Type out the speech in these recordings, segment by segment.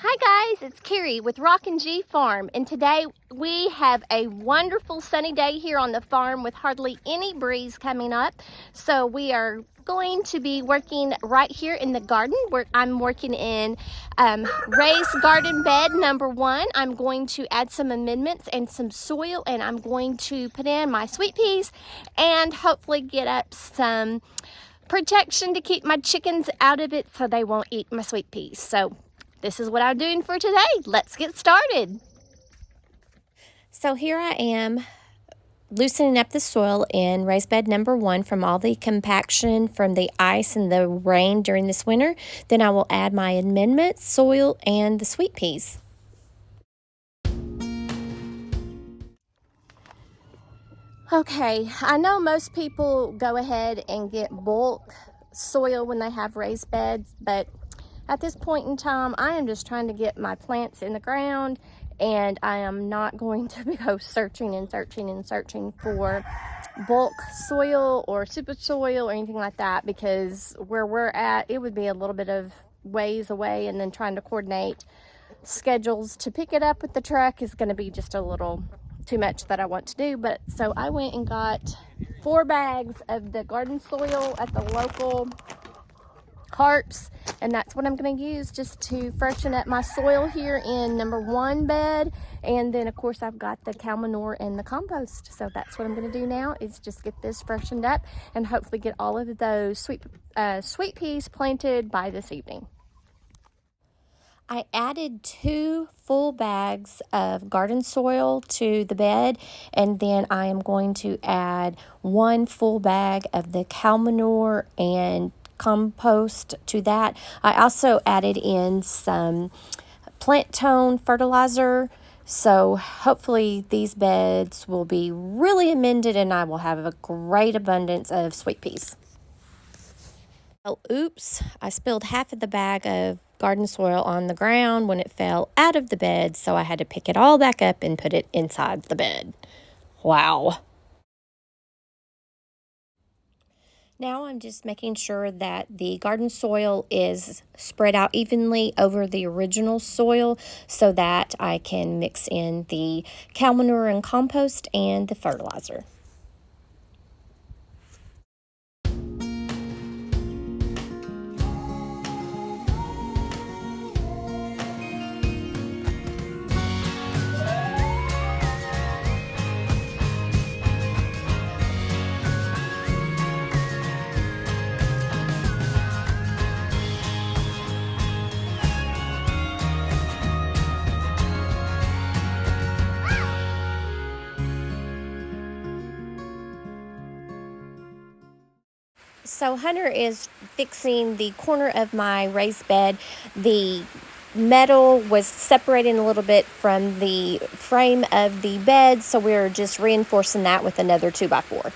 Hi guys, it's Carrie with Rock and G Farm, and today we have a wonderful sunny day here on the farm with hardly any breeze coming up. So we are going to be working right here in the garden where I'm working in raised garden bed number 1. I'm going to add some amendments and some soil, and I'm going to put in my sweet peas and hopefully get up some protection to keep my chickens out of it so they won't eat my sweet peas. So this is what I'm doing for today. Let's get started. So here I am loosening up the soil in raised bed number 1 from all the compaction from the ice and the rain during this winter. Then I will add my amendments, soil, and the sweet peas. Okay, I know most people go ahead and get bulk soil when they have raised beds, but at this point in time, I am just trying to get my plants in the ground, and I am not going to go searching for bulk soil or super soil or anything like that, because where we're at, it would be a little bit of ways away, and then trying to coordinate schedules to pick it up with the truck is going to be just a little too much that I want to do. But so I went and got 4 bags of the garden soil at the local Harps, and that's what I'm going to use just to freshen up my soil here in number 1 bed. And then of course I've got the cow manure and the compost, so that's what I'm going to do now, is just get this freshened up and hopefully get all of those sweet peas planted by this evening. I added 2 full bags of garden soil to the bed, and then I am going to add 1 full bag of the cow manure and compost to that. I also added in some plant tone fertilizer, so hopefully these beds will be really amended and I will have a great abundance of sweet peas. Oh, oops, I spilled half of the bag of garden soil on the ground when it fell out of the bed, so I had to pick it all back up and put it inside the bed. Wow. Now I'm just making sure that the garden soil is spread out evenly over the original soil so that I can mix in the cow manure and compost and the fertilizer. So Hunter is fixing the corner of my raised bed. The metal was separating a little bit from the frame of the bed, so we're just reinforcing that with another 2x4.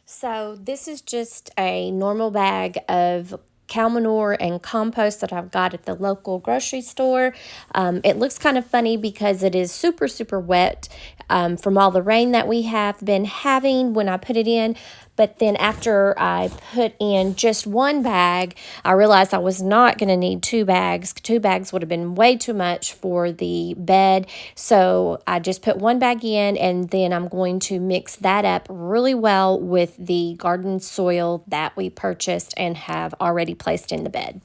So this is just a normal bag of cow manure and compost that I've got at the local grocery store. It looks kind of funny because it is super, super wet from all the rain that we have been having when I put it in. But then after I put in just 1 bag, I realized I was not going to need 2 bags. 2 bags would have been way too much for the bed. So I just put 1 bag in, and then I'm going to mix that up really well with the garden soil that we purchased and have already placed in the bed.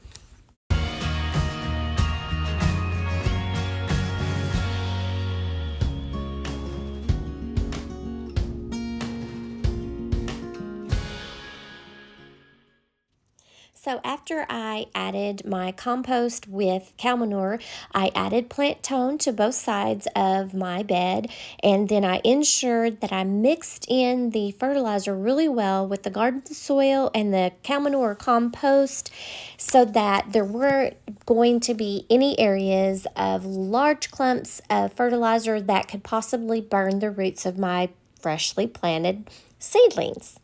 So after I added my compost with cow manure, I added plant tone to both sides of my bed, and then I ensured that I mixed in the fertilizer really well with the garden soil and the cow manure compost so that there weren't going to be any areas of large clumps of fertilizer that could possibly burn the roots of my freshly planted seedlings.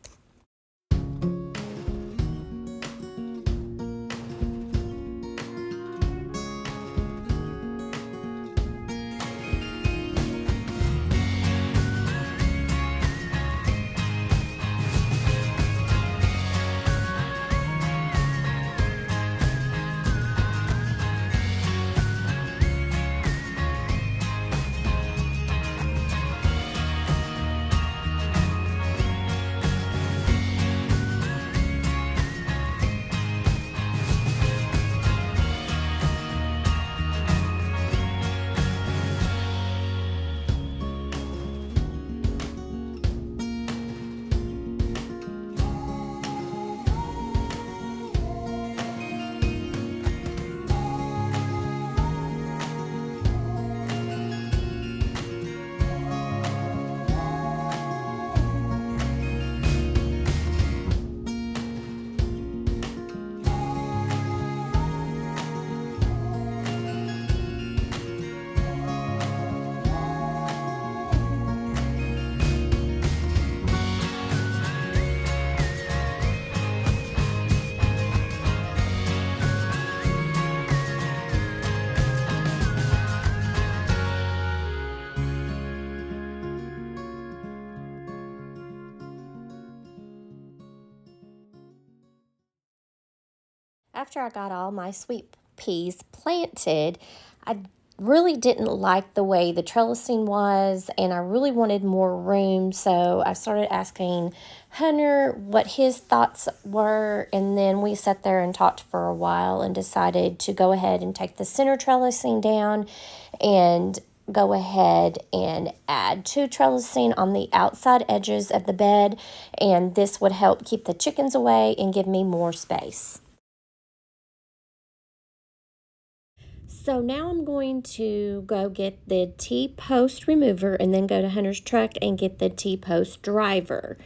After I got all my sweet peas planted, I really didn't like the way the trellising was, and I really wanted more room, so I started asking Hunter what his thoughts were, and then we sat there and talked for a while and decided to go ahead and take the center trellising down and go ahead and add two trellising on the outside edges of the bed, and this would help keep the chickens away and give me more space. So now I'm going to go get the T-post remover and then go to Hunter's truck and get the T-post driver.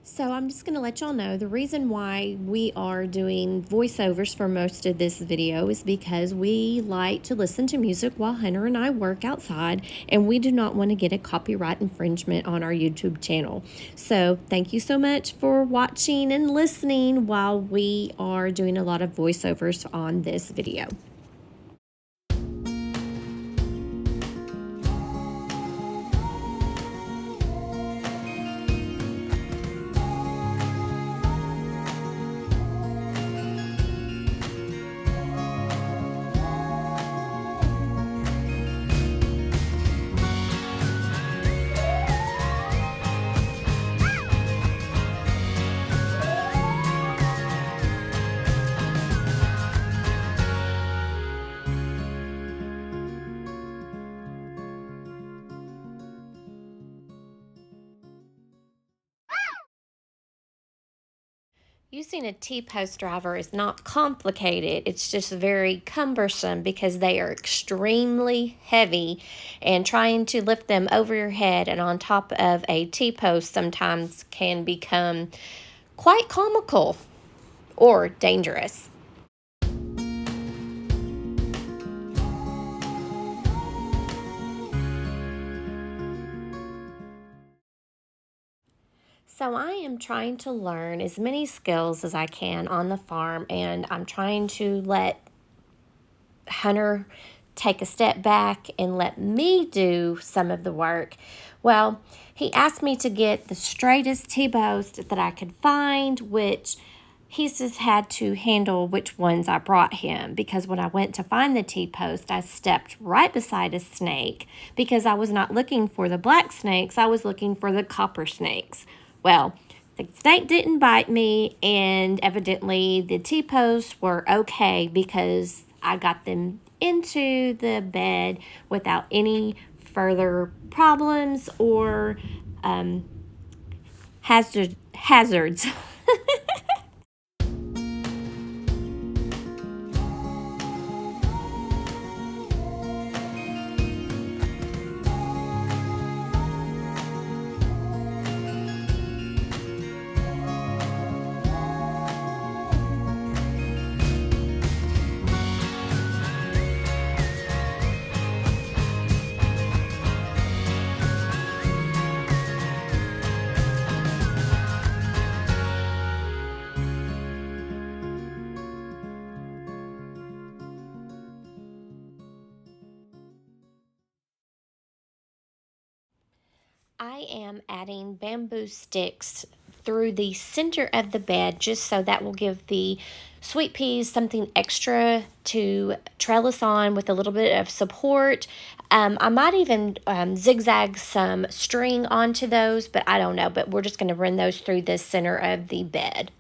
So I'm just going to let y'all know the reason why we are doing voiceovers for most of this video is because we like to listen to music while Hunter and I work outside, and we do not want to get a copyright infringement on our YouTube channel. So thank you so much for watching and listening while we are doing a lot of voiceovers on this video. Using a T-post driver is not complicated. It's just very cumbersome because they are extremely heavy, and trying to lift them over your head and on top of a T-post sometimes can become quite comical or dangerous. So I am trying to learn as many skills as I can on the farm, and I'm trying to let Hunter take a step back and let me do some of the work. Well, he asked me to get the straightest T-post that I could find, which he's just had to handle which ones I brought him, because when I went to find the T-post, I stepped right beside a snake because I was not looking for the black snakes, I was looking for the copper snakes. Well, the snake didn't bite me, and evidently the T-posts were okay because I got them into the bed without any further problems or hazards. I am adding bamboo sticks through the center of the bed just so that will give the sweet peas something extra to trellis on with a little bit of support. I might even zigzag some string onto those, but I don't know. But we're just going to run those through the center of the bed.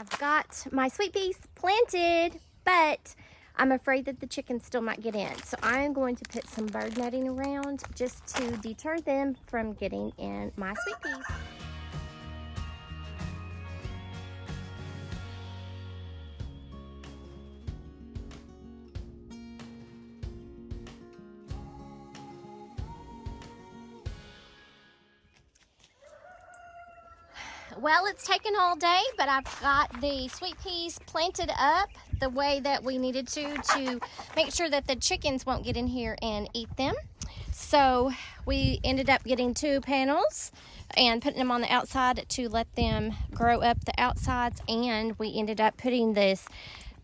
I've got my sweet peas planted, but I'm afraid that the chickens still might get in. So I'm going to put some bird netting around just to deter them from getting in my sweet peas. Well, it's taken all day, but I've got the sweet peas planted up the way that we needed to make sure that the chickens won't get in here and eat them. So we ended up getting 2 panels and putting them on the outside to let them grow up the outsides, and we ended up putting this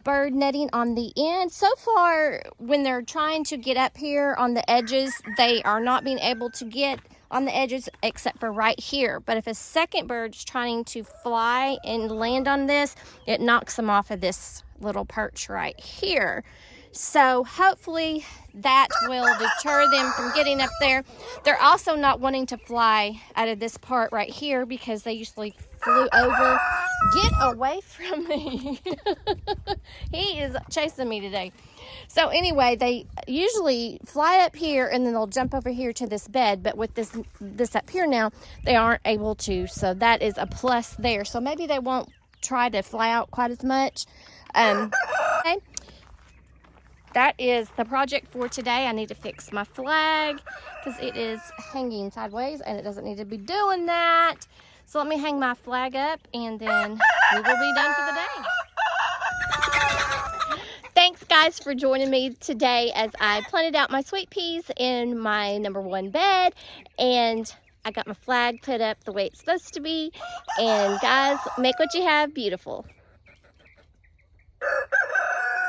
bird netting on the end. So far, when they're trying to get up here on the edges, they are not being able to get on the edges except for right here. But if a second bird's trying to fly and land on this, it knocks them off of this little perch right here. So hopefully that will deter them from getting up there. They're also not wanting to fly out of this part right here because they usually flew over. Get away from me. He is chasing me today. So anyway, they usually fly up here and then they'll jump over here to this bed, but with this up here now, they aren't able to. So that is a plus there. So maybe they won't try to fly out quite as much. Okay. That is the project for today. I need to fix my flag because it is hanging sideways and it doesn't need to be doing that. So let me hang my flag up and then we will be done for the day. Thanks guys for joining me today as I planted out my sweet peas in my #1 bed, and I got my flag put up the way it's supposed to be. And guys, make what you have beautiful.